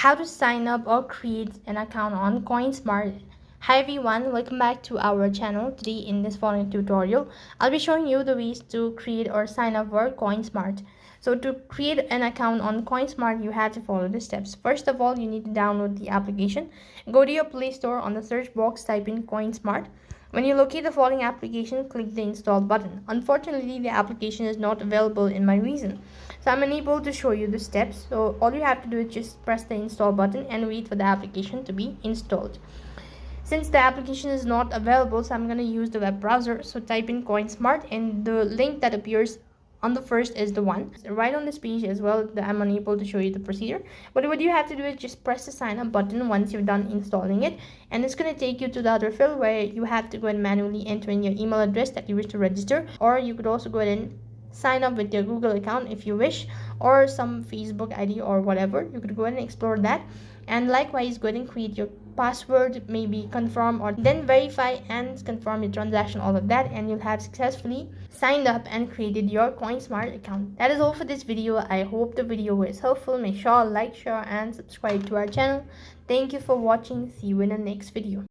how to sign up or create an account on CoinSmart. Hi everyone, welcome back to our channel. Today in this following tutorial, I'll be showing you the ways to create or sign up for CoinSmart. So to create an account on CoinSmart, you have to follow the steps. First of all, you need to download the application. Go to your Play Store. On the search box, type in CoinSmart. When you locate the following application, click the install button. Unfortunately, the application is not available in my region, so I'm unable to show you the steps. So all you have to do is just press the install button and wait for the application to be installed. Since the application is not available, so I'm going to use the web browser. So type in CoinSmart, and the link that appears on the first is the one right on this page as well. I'm unable to show you the procedure, but what you have to do is just press the sign up button once you've done installing it, and it's going to take you to the other field where you have to go and manually enter in your email address that you wish to register, or you could also go ahead and sign up with your Google account if you wish, or some Facebook ID or whatever. You could go ahead and explore that, and likewise go ahead and create your password, maybe confirm, or then verify and confirm your transaction, all of that, and you'll have successfully signed up and created your CoinSmart account. That is all for this video. I hope the video was helpful. Make sure to like, share and subscribe to our channel. Thank you for watching. See you in the next video.